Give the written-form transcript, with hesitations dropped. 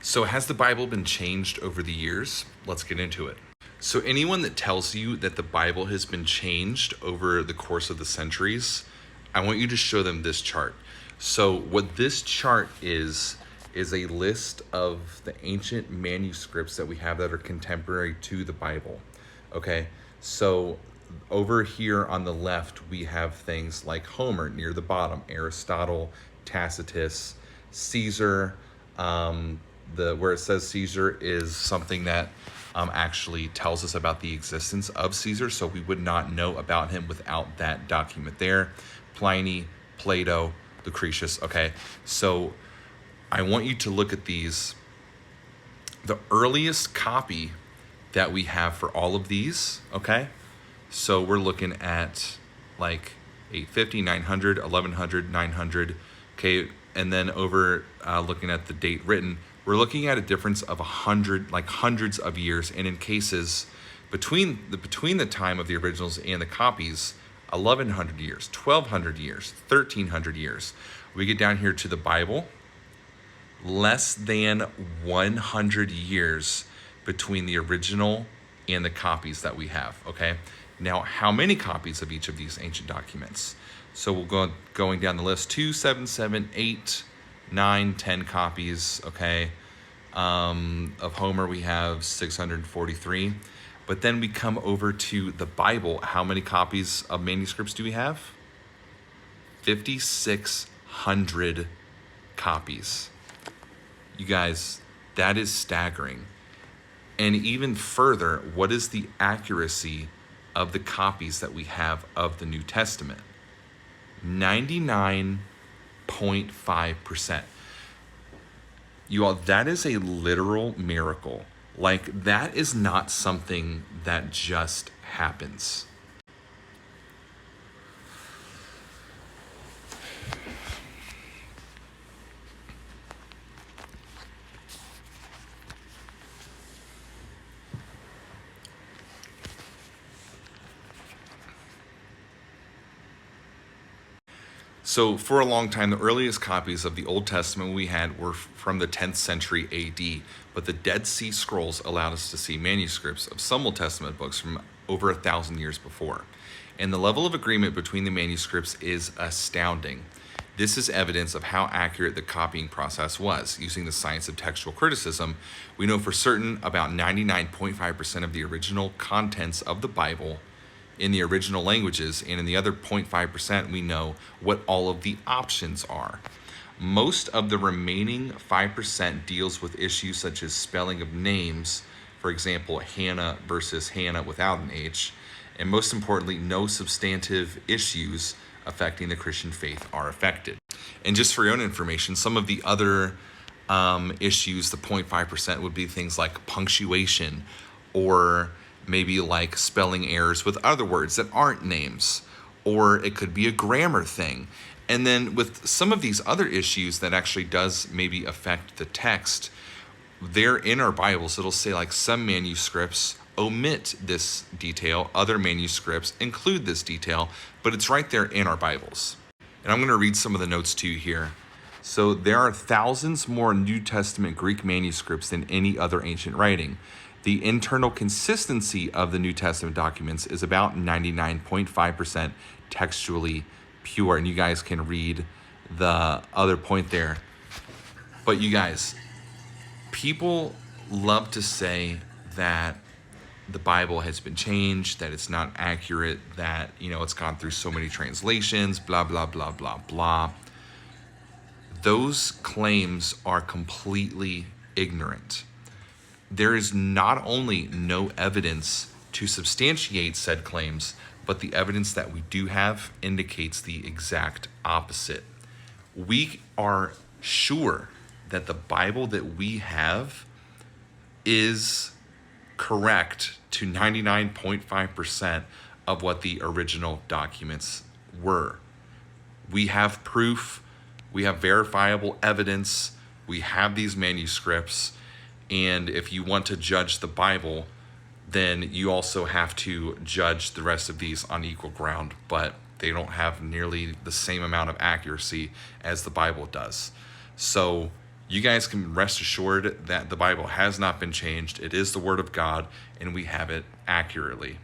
So has the Bible been changed over the years? Let's get into it. So anyone that tells you that the Bible has been changed over the course of the centuries, I want you to show them this chart. So what this chart is a list of the ancient manuscripts that we have that are contemporary to the Bible. Okay, so over here on the left, we have things like Homer near the bottom, Aristotle, Tacitus, Caesar. Where it says Caesar is something that actually tells us about the existence of Caesar, so we would not know about him without that document there. Pliny, Plato, Lucretius. Okay, so I want you to look at these. The earliest copy that we have for all of these, okay? So we're looking at like 850, 900, 1100, 900, okay? And then over looking at the date written, we're looking at a difference of 100, like hundreds of years. And in cases between the time of the originals and the copies, 1100 years, 1200 years, 1300 years. We get down here to the Bible, less than 100 years between the original and the copies that we have, okay? Now, how many copies of each of these ancient documents? So we'll go going down the list, 2, 7, 7, 8, 9, 10 copies, okay? Of Homer, we have 643. But then we come over to the Bible. How many copies of manuscripts do we have? 5,600 copies. You guys, that is staggering. And even further, what is the accuracy of the copies that we have of the New Testament? 99.5%. You all, that is a literal miracle. Like, that is not something that just happens. So for a long time, the earliest copies of the Old Testament we had were from the 10th century AD, but the Dead Sea Scrolls allowed us to see manuscripts of some Old Testament books from over 1,000 years before. And the level of agreement between the manuscripts is astounding. This is evidence of how accurate the copying process was. Using the science of textual criticism, we know for certain about 99.5% of the original contents of the Bible in the original languages, and in the other 0.5%, we know what all of the options are. Most of the remaining 5% deals with issues such as spelling of names, for example, Hannah versus Hannah without an H, and most importantly, no substantive issues affecting the Christian faith are affected. And just for your own information, some of the other issues, the 0.5%, would be things like punctuation, or maybe like spelling errors with other words that aren't names, or it could be a grammar thing. And then with some of these other issues that actually does maybe affect the text, they're in our Bibles. It'll say like some manuscripts omit this detail, other manuscripts include this detail, but it's right there in our Bibles. And I'm going to read some of the notes to you here. So there are thousands more New Testament Greek manuscripts than any other ancient writing. The internal consistency of the New Testament documents is about 99.5% textually pure. And you guys can read the other point there. But you guys, people love to say that the Bible has been changed, that it's not accurate, that, it's gone through so many translations, blah, blah, blah, blah, blah. Those claims are completely ignorant. There is not only no evidence to substantiate said claims, but the evidence that we do have indicates the exact opposite. We are sure that the Bible that we have is correct to 99.5% of what the original documents were. We have proof, we have verifiable evidence, we have these manuscripts. And if you want to judge the Bible, then you also have to judge the rest of these on equal ground, but they don't have nearly the same amount of accuracy as the Bible does. So You guys can rest assured that the Bible has not been changed. It is the Word of God, and we have it accurately.